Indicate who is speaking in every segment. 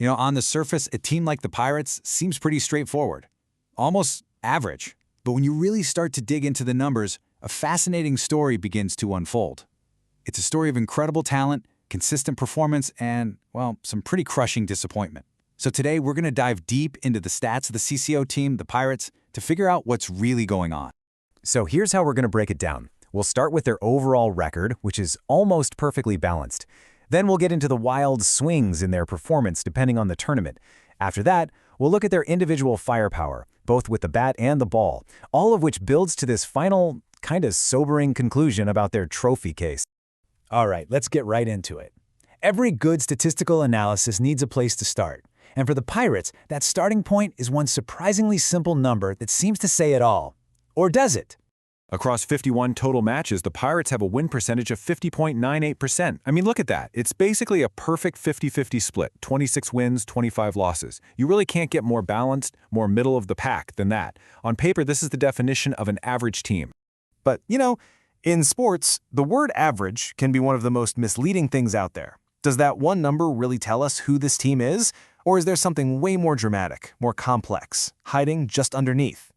Speaker 1: On the surface, a team like the Pirates seems pretty straightforward, almost average. But when you really start to dig into the numbers, a fascinating story begins to unfold. It's a story of incredible talent, consistent performance, and, well, some pretty crushing disappointment. So today, we're going to dive deep into the stats of the CCO team, the Pirates, to figure out what's really going on.
Speaker 2: So here's how we're going to break it down. We'll start with their overall record, which is almost perfectly balanced. Then we'll get into the wild swings in their performance depending on the tournament. After that, we'll look at their individual firepower, both with the bat and the ball, all of which builds to this final, kind of sobering conclusion about their trophy case. All right, let's get right into it. Every good statistical analysis needs a place to start. And for the Pirates, that starting point is one surprisingly simple number that seems to say it all. Or does it?
Speaker 3: Across 51 total matches, the Pirates have a win percentage of 50.98%. I mean, look at that. It's basically a perfect 50-50 split, 26 wins, 25 losses. You really can't get more balanced, more middle of the pack than that. On paper, this is the definition of an average team.
Speaker 4: But, in sports, the word average can be one of the most misleading things out there. Does that one number really tell us who this team is? Or is there something way more dramatic, more complex, hiding just underneath?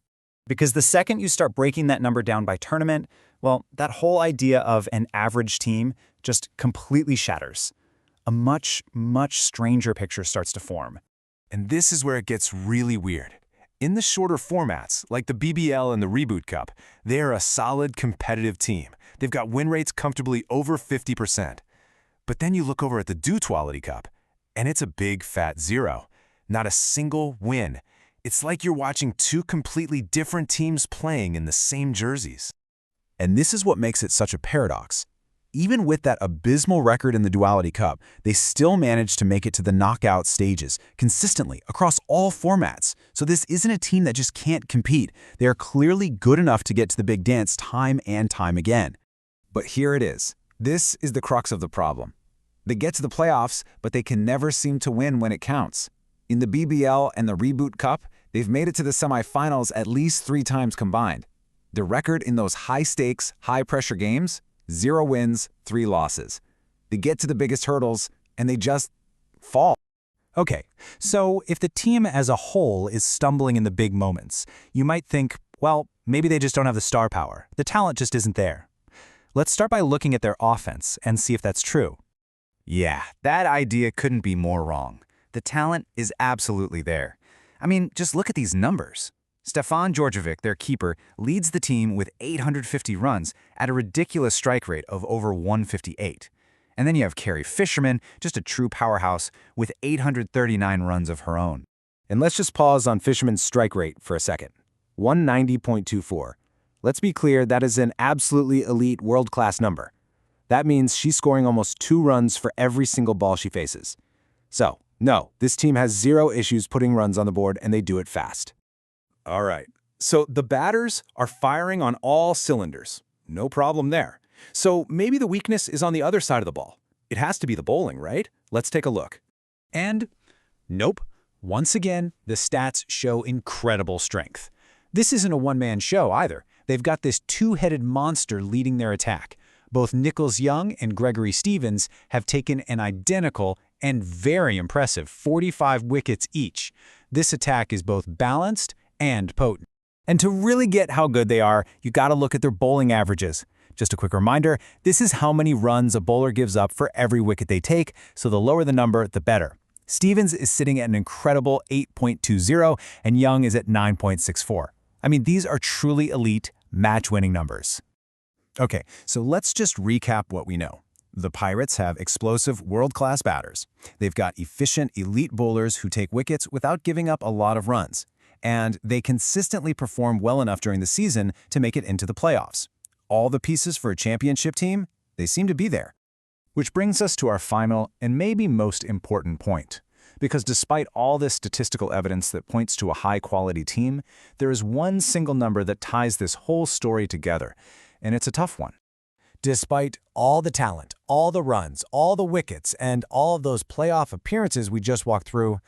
Speaker 2: Because the second you start breaking that number down by tournament, well, that whole idea of an average team just completely shatters. A much, much stranger picture starts to form.
Speaker 3: And this is where it gets really weird. In the shorter formats, like the BBL and the Reboot Cup, they are a solid competitive team. They've got win rates comfortably over 50%. But then you look over at the Duality Cup, and it's a big fat zero. Not a single win. It's like you're watching two completely different teams playing in the same jerseys.
Speaker 5: And this is what makes it such a paradox. Even with that abysmal record in the Duality Cup, they still managed to make it to the knockout stages consistently across all formats. So this isn't a team that just can't compete. They are clearly good enough to get to the big dance time and time again.
Speaker 1: But here it is. This is the crux of the problem. They get to the playoffs, but they can never seem to win when it counts. In the BBL and the Reboot Cup, they've made it to the semifinals at least 3 times combined. The record in those high-stakes, high-pressure games? 0 wins, 3 losses. They get to the biggest hurdles, and they just fall.
Speaker 2: Okay, so if the team as a whole is stumbling in the big moments, you might think, well, maybe they just don't have the star power. The talent just isn't there. Let's start by looking at their offense and see if that's true.
Speaker 6: Yeah, that idea couldn't be more wrong. The talent is absolutely there. I mean, just look at these numbers. Stefan Djordjevic, their keeper, leads the team with 850 runs at a ridiculous strike rate of over 158. And then you have Carrie Fisherman, just a true powerhouse, with 839 runs of her own.
Speaker 4: And let's just pause on Fisherman's strike rate for a second. 190.24. Let's be clear, that is an absolutely elite world-class number. That means she's scoring almost 2 runs for every single ball she faces. So, no, this team has 0 issues putting runs on the board, and they do it fast.
Speaker 3: All right, so the batters are firing on all cylinders. No problem there. So maybe the weakness is on the other side of the ball. It has to be the bowling, right? Let's take a look.
Speaker 2: And nope. Once again, the stats show incredible strength. This isn't a one-man show either. They've got this two-headed monster leading their attack. Both Nichols Young and Gregory Stevens have taken an identical and very impressive 45 wickets each. This attack is both balanced and potent. And to really get how good they are, you gotta look at their bowling averages. Just a quick reminder, this is how many runs a bowler gives up for every wicket they take, so the lower the number, the better. Stevens is sitting at an incredible 8.20, and Young is at 9.64. I mean, these are truly elite, match-winning numbers.
Speaker 5: Okay, so let's just recap what we know. The Pirates have explosive, world-class batters. They've got efficient, elite bowlers who take wickets without giving up a lot of runs. And they consistently perform well enough during the season to make it into the playoffs. All the pieces for a championship team, they seem to be there. Which brings us to our final and maybe most important point. Because despite all this statistical evidence that points to a high-quality team, there is one single number that ties this whole story together, and it's a tough one.
Speaker 2: Despite all the talent, all the runs, all the wickets, and all of those playoff appearances we just walked through,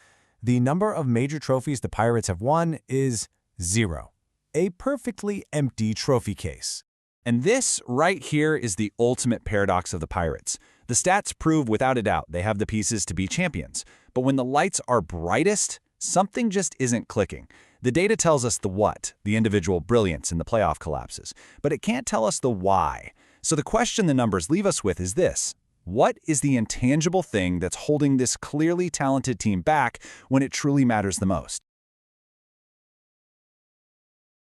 Speaker 2: the number of major trophies the Pirates have won is 0. A perfectly empty trophy case.
Speaker 3: And this right here is the ultimate paradox of the Pirates.
Speaker 2: The stats prove without a doubt they have the pieces to be champions. But when the lights are brightest, something just isn't clicking. The data tells us the what, the individual brilliance in the playoff collapses, but it can't tell us the why. So the question the numbers leave us with is this: what is the intangible thing that's holding this clearly talented team back when it truly matters the most?